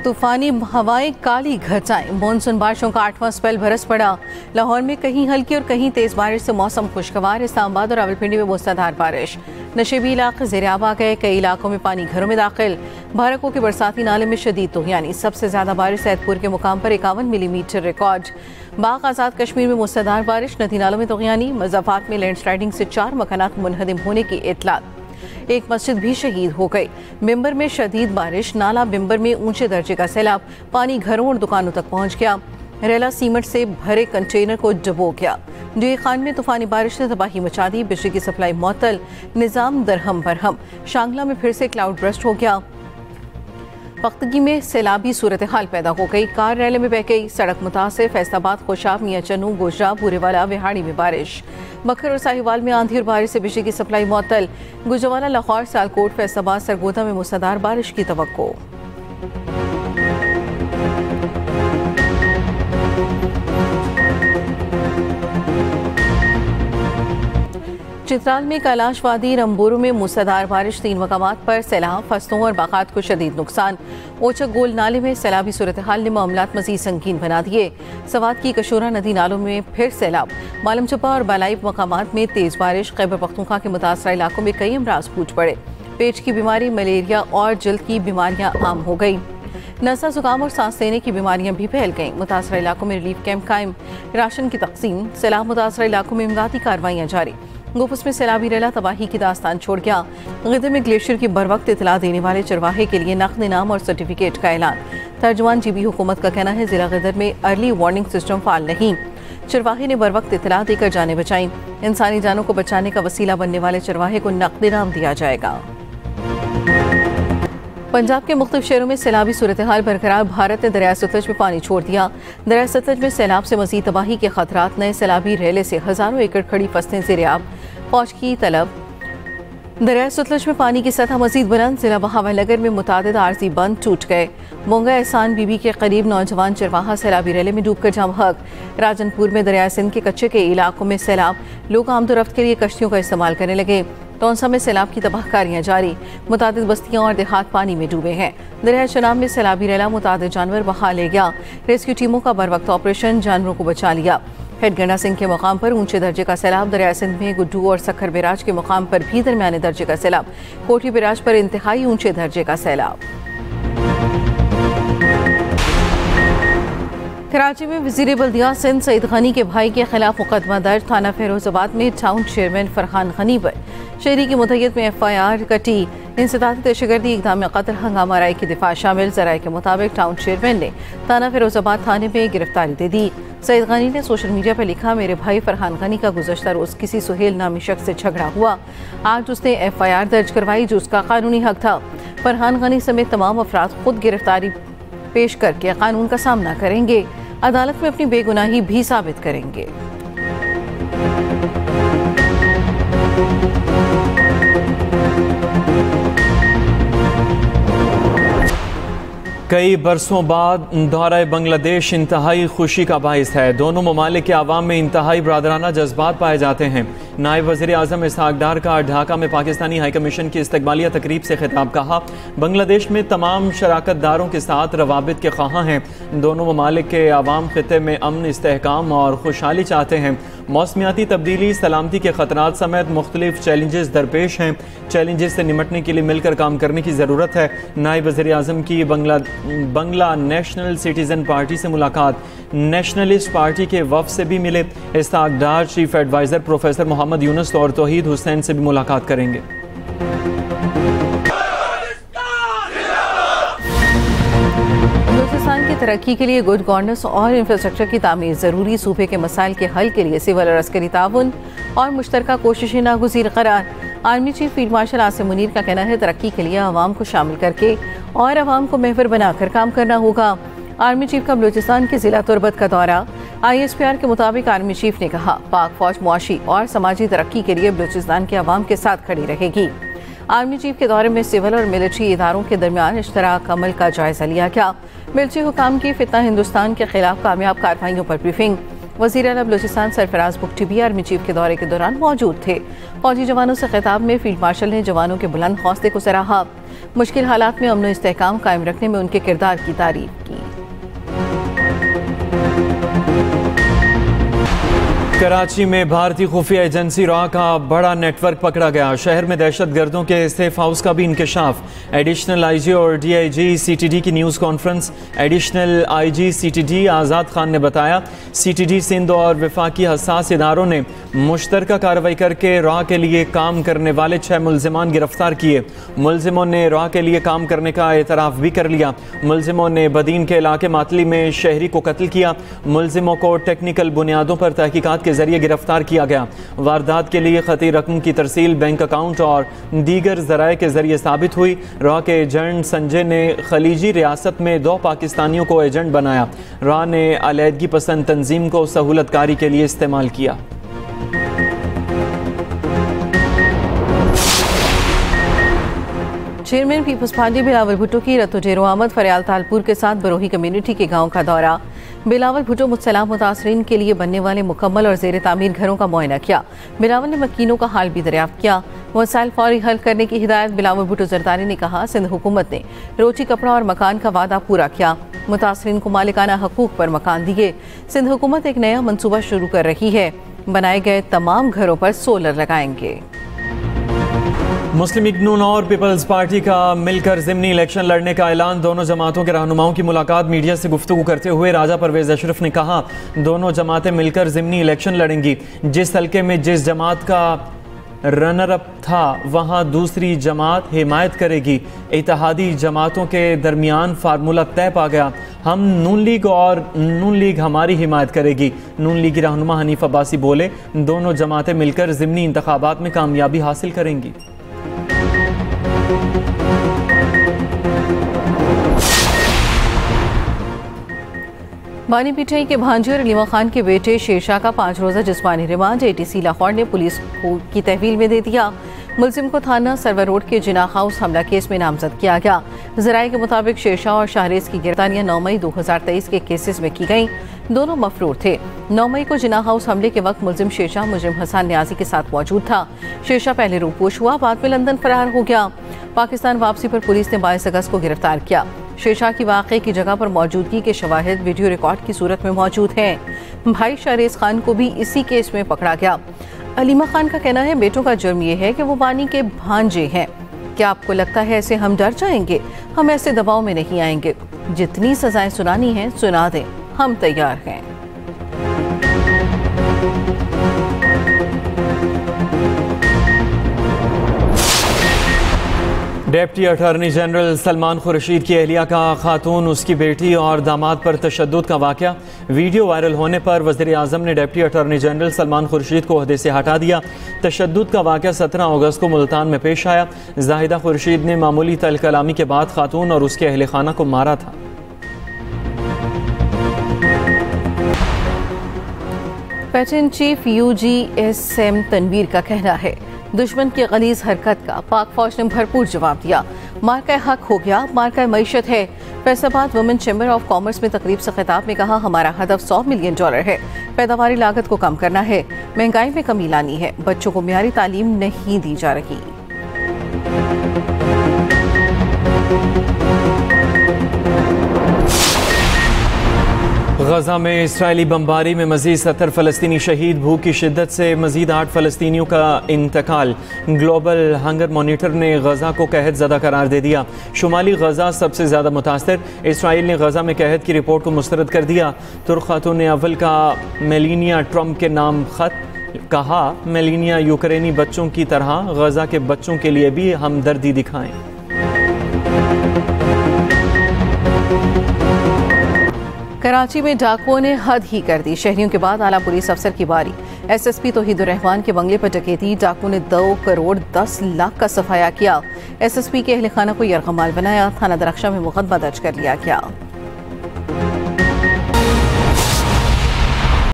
तूफानी हवाएं, काली घटाएं, मानसून बारिशों का 8वां स्पेल बरस पड़ा। लाहौर में कहीं हल्की और कहीं तेज बारिश से मौसम खुशगवार। इस्लामाबाद और रावलपिंडी में मूसलाधार बारिश। नशेबी इलाके ज़ेर-आब आ गए। कई इलाकों में पानी घरों में दाखिल। भारकों के बरसाती नाले में शदीद तूफ़ानी। सबसे ज्यादा बारिश सैदपुर के मुकाम पर 51 मिलीमीटर रिकॉर्ड। बाग आज़ाद कश्मीर में मूसलाधार बारिश। नदी नालों में तूफ़ानी। मुज़फ्फराबाद में लैंडस्लाइडिंग से 4 मकानात मुनहदिम होने की इत्तला। एक मस्जिद भी शहीद हो गई। बिम्बर में शदीद बारिश। नाला बिम्बर में ऊंचे दर्जे का सैलाब। पानी घरों और दुकानों तक पहुंच गया। रेला सीमेंट से भरे कंटेनर को डुबो गया। डुए खान में तूफानी बारिश ने तबाही मचा दी। बिजली की सप्लाई मुअत्तल। निज़ाम दरहम बरहम। शांगला में फिर से क्लाउड बर्स्ट हो गया। पख्तगी में सैलाबी सूरत हाल पैदा हो गई। कार रैले में बह गई। सड़क मुतासिर। फैसलाबाद, खुशाब, मियां चन्नू, गोजरा, बूरेवाला, विहाड़ी में बारिश। बखर और साहिवाल में आंधी और बारिश से बिजली की सप्लाई मुअत्तल। गुजरावाला, लाहौर, सियालकोट, फैसलाबाद, सरगोदा में मूसलाधार बारिश की तवक्को। चित्राल में कैलाश वादी, रंबोरू में मूसलाधार बारिश। 3 मकामात पर सैलाब। फसलों और बागात को शदीद नुकसान। ओचक गोल नाले में सैलाबी सूरत हाल ने मामलात मजीद संगीन बना दिए। सवात की कशोरा नदी नालों में फिर सैलाब। मालम चुपा और बालाई मकामात में तेज बारिश। खैबर पख्तूनख्वा के मुतासरा इलाकों में कई अमराज फूट पड़े। पेट की बीमारी, मलेरिया और जल्द की बीमारियां आम हो गई। नज़ला, जुकाम और सांस लेने की बीमारियां भी फैल गईं। मुतासरा इलाकों में रिलीफ कैंप कायम। राशन की तकसीम। सैलाब मुतासरा इलाकों में इमदादी कार्रवाइयां जारी। गोपस में सैलाबी रेला तबाही की दास्तान छोड़ गया। गिदर में ग्लेशियर की बर वक्त इतला देने वाले चरवाहे के लिए नक़द इनाम और सर्टिफिकेट का ऐलान। तर्जुमान जीबी हुकूमत का कहना है जिला गिदर में अर्ली वार्निंग सिस्टम फाल नहीं। चरवाहे ने बर वक्त इतला देकर जाने बचाई। इंसानी जानों को बचाने का वसीला बनने वाले चरवाहे को नक़द इनाम दिया जाएगा। पंजाब के मुख्तलिफ शहरों में सैलाबी सूरत हाल बरकरार। भारत ने दरिया सतलज में पानी छोड़ दिया। दरिया सतलज में सैलाब से मजीद तबाही के खतरात। नए सैलाबी रेले से हजारों एकड़ खड़ी फसलें ज़ेर-आब। फौज की तलब। दरिया सतलज में पानी की सतह मजीद बुलंद। जिला बहावलनगर में मुतादिद आरजी बंद टूट गए। मोंगा एहसान बीबी के करीब नौजवान चरवाहा सैलाबी रेले में डूबकर जाम हक। राजनपुर में दरिया सिंध के कच्चे के इलाकों में सैलाब। लोग आमदोरफ्त के लिए कश्तियों का इस्तेमाल करने लगे। टोंसा में सैलाब की तबाहकारियां जारी। मुतादिद बस्तियां और देहात पानी में डूबे हैं। दरिया चनाब में सैलाबी रेला मुतादिद जानवर बहा ले गया। रेस्क्यू टीमों का बर वक्त ऑपरेशन जानवरों को बचा लिया। हेडगंडा सिंह के मुकाम पर ऊंचे दर्जे का सैलाब। दरिया सिंध में गुड्डू और सखर बिराज के मुकाम पर भी दरमियाने दर्जे का सैलाब। कोठी बिराज पर इंतहाई ऊंचे दर्जे का सैलाब। कराची में वज़ीर बल्दिया सिंध सईद गनी के भाई के खिलाफ मुकदमा दर्ज। थाना फिरोजाबाद में टाउन चेयरमैन फरहान गनी पर शहरी की मुद्दत में FIR कटी। इंसदादी दहशतगर्दी इक़दाम कत्ल हंगामा राय की दिफा शामिल। ज़राए के मुताबिक टाउन चेयरमैन ने थाना फिरोजाबाद थाने में गिरफ्तारी दे दी। सईद गनी ने सोशल मीडिया पर लिखा, मेरे भाई फरहान गनी का गुज़श्ता रोज़ किसी सुहेल नामी शख्स से झगड़ा हुआ। आज उसने FIR दर्ज करवाई जो उसका कानूनी हक था। फरहान गनी समेत तमाम अफराद खुद गिरफ्तारी पेश करके कानून का सामना करेंगे। अदालत में अपनी बेगुनाही भी साबित करेंगे। कई बरसों बाद दौरा बांग्लादेश इंतहाई खुशी का बाइस है। दोनों ममालिक के अवाम में इंतहाई बरादराना जज्बात पाए जाते हैं। नायब वज़ीर आज़म इसहाक डार का ढाका में पाकिस्तानी हाई कमीशन की इस्तकबालिया तकरीब से खिताब। कहा, बांग्लादेश में तमाम शराकत दारों के साथ रवाबित के ख्वाहां हैं। दोनों ममालिक के अवाम खिते में अमन, इस्तेहकाम और खुशहाली चाहते हैं। मौसमियाती तब्दीली, सलामती के खतरात समेत मुख्तलिफ चैलेंजेस दरपेश हैं। चैलेंजेस से निमटने के लिए मिलकर काम करने की ज़रूरत है। नायब वज़ीर आज़म की बंगला नेशनल सिटीज़न पार्टी से मुलाकात। नेशनलिस्ट पार्टी के वफ़द से भी मिले। Ishaq Dar chief adviser professor Mohammad Yunus और तौहीद हुसैन से भी मुलाकात करेंगे। बलूचिस्तान की तरक्की के लिए गुड गवर्नेंस और इंफ्रास्ट्रक्चर की तामीर ज़रूरी। सूबे के मसाइल के हल के लिए सिविल और अस्करी ताउन और मुश्तरका कोशिशें नागुज़ीर करार। Army chief field marshal Asim Munir का कहना है, तरक्की के लिए आवाम को शामिल करके और आवाम को महवर बनाकर काम करना होगा। आर्मी चीफ का बलूचिस्तान के जिला तुरबत का दौरा। ISPR के मुताबिक आर्मी चीफ ने कहा, पाक फौज मुआशी और समाजी तरक्की के लिए बलूचिस्तान के अवाम के साथ खड़ी रहेगी। आर्मी चीफ के दौरे में सिविल और मिलिट्री इदारों के दरमियान इश्तराक अमल का जायजा लिया गया। मिलिट्री हुकाम की फितना हिंदुस्तान के खिलाफ कामयाब कार्रवाइयों पर ब्रीफिंग। वज़ीर आला बलूचिस्तान सरफराज बुगटी भी आर्मी चीफ के दौरे के दौरान मौजूद थे। फौजी जवानों से खिताब में फील्ड मार्शल ने जवानों के बुलंद हौसले को सराहा। मुश्किल हालात में अमन और इस्तेहकाम कायम रखने में उनके किरदार की तारीफ की। कराची में भारतीय खुफिया एजेंसी रॉ का बड़ा नेटवर्क पकड़ा गया। शहर में दहशत गर्दों के सेफ हाउस का भी इंकशाफ। एडिशनल आईजी और डीआईजी सीटीडी की news conference. Additional IG CTD Azad Khan ने बताया, सीटीडी सिंध और वफाकी हसास इदारों ने मुश्तरका कार्रवाई करके रॉ के लिए काम करने वाले 6 मुलजिमान गिरफ्तार किए। मुलजिमों ने रॉ के लिए काम करने का एतराफ़ भी कर लिया। मुलजिमों ने बदीन के इलाके मातली में शहरी को कत्ल किया। मुलजिमों को टेक्निकल बुनियादों पर तहकीकात के जरिए गिरफ्तार किया गया। वारदात के लिए खती रकम की तरसील बैंक अकाउंट और दीगर जराए के जरिए साबित हुई। रॉ के एजेंट संजय ने खलीजी रियासत में 2 पाकिस्तानियों को एजेंट बनाया। रॉ ने अलहदगी पसंद तंजीम को सहूलतकारी के लिए इस्तेमाल किया। Chairman Peoples Party Bilawal Bhutto की रत्तो डेरो आमद। फरियाल तालपुर के साथ बरोही कम्युनिटी के गांव का दौरा। बिलावल भुट्टो मुतसला मुतासरीन के लिए बनने वाले मुकम्मल और जेर तामीर घरों का मुआयना किया। बिलावल ने मकीनों का हाल भी दरियाफ्त किया। मसाइल फौरी हल करने की हिदायत बिलावल भुट्टो जरदारी ने कहा, सिंध हुकूमत ने रोटी कपड़ा और मकान का वादा पूरा किया। मुतासरीन को मालिकाना हकूक पर मकान दिए। सिंध हुकूमत एक नया मनसूबा शुरू कर रही है। बनाए गए तमाम घरों पर सोलर लगाएंगे। मुस्लिम लीग नून और पीपल्स पार्टी का मिलकर ज़िमनी इलेक्शन लड़ने का ऐलान। दोनों जमातों के रहनुमाओं की मुलाकात। मीडिया से गुफ्तगू करते हुए राजा परवेज अशरफ ने कहा, दोनों जमातें मिलकर ज़िमनी इलेक्शन लड़ेंगी। जिस हल्के में जिस जमात का रनर अप था वहां दूसरी जमात हिमायत करेगी। इत्तेहादी जमातों के दरमियान फार्मूला तय पा गया। हम नून लीग और नून लीग हमारी हिमायत करेगी। नून लीग की रहनुमा हनीफ अब्बासी बोले, दोनों जमातें मिलकर ज़िमनी इंतखाबात में कामयाबी हासिल करेंगी। बानी पीटीआई के भांजे और अलीमा खान के बेटे शेरशाह का 5 रोज़ा जिस्मानी रिमांड एटीसी लाहौर ने पुलिस की तहवील में दे दिया। मुलजिम को थाना सरवर रोड के जिनाह हाउस हमला केस में नामजद किया गया। ज़राए के मुताबिक शेरशाह और शाहरेज की गिरफ्तारियां 9 मई 2023 के केसेस में की गईं। दोनों मफरूर थे। 9 मई को जिनाह हाउस हमले के वक्त मुलजिम शेरशाह मुजरिम हसन न्याजी के साथ मौजूद था। शेरशाह पहले रूपोश हुआ, बाद में लंदन फरार हो गया। पाकिस्तान वापसी पर पुलिस ने 22 अगस्त को गिरफ्तार किया। शेरशाह की वाक़े की जगह पर मौजूदगी के शवाहिद वीडियो रिकॉर्ड की सूरत में मौजूद हैं। भाई शाहरेज खान को भी इसी केस में पकड़ा गया। अलीमा खान का कहना है, बेटों का जुर्म यह है कि वो बानी के भांजे हैं। क्या आपको लगता है ऐसे हम डर जाएंगे? हम ऐसे दबाव में नहीं आएंगे। जितनी सजाएं सुनानी हैं सुना दें, हम तैयार हैं। Deputy attorney general Salman Khurshid की अहलिया का खातून, उसकी बेटी और दामाद पर तशद्दुद का वाक़या। वीडियो वायरल होने पर वज़ीर आज़म ने deputy attorney general Salman Khurshid को ओहदे से हटा दिया। तशद्दुद का वाक़या 17 अगस्त को मुल्तान में पेश आया। जाहिदा खुर्शीद ने मामूली तल कलामी के बाद खातून और उसके अहले खाना को मारा था। पैटर्न चीफ UGSM तनवीर का कहना है, दुश्मन की गलीज हरकत का पाक फौज ने भरपूर जवाब दिया। मार्का हक हो गया, मार्का मईशत है। Faisalabad women chamber of commerce में तकरीब से खिताब में कहा, हमारा हदफ $100 मिलियन है। पैदावारी लागत को कम करना है, महंगाई में कमी लानी है, बच्चों को मियारी तालीम नहीं दी जा रही। गजा में इसराइली बमबारी में मजीद 70 फ़लस्तीनी शहीद। भूख की शिद्दत से मजीद 8 फ़लस्तीनियों का इंतकाल। ग्लोबल हंगर मॉनिटर ने गजा को कहत ज़दा करार दे दिया। शुमाली गजा सबसे ज़्यादा मुतासर। इसराइल ने गजा में कहत की रिपोर्ट को मुस्तरद कर दिया। तुर्क खातून अव्वल का मेलानिया ट्रंप के नाम खत। कहा, मेलानिया यूक्रेनी बच्चों की तरह गजा के बच्चों के लिए भी हमदर्दी दिखाएं। कराची में डाकुओं ने हद ही कर दी। शहरियों के बाद आला पुलिस अफसर की बारी। SSP तौहीदुर रहमान के बंगले पर डकैती। डाकुओं ने 2 करोड़ 10 लाख का सफाया किया। SSP के अहले खाना को यरगमाल बनाया। थाना दरख्शा में मुकदमा दर्ज कर लिया गया।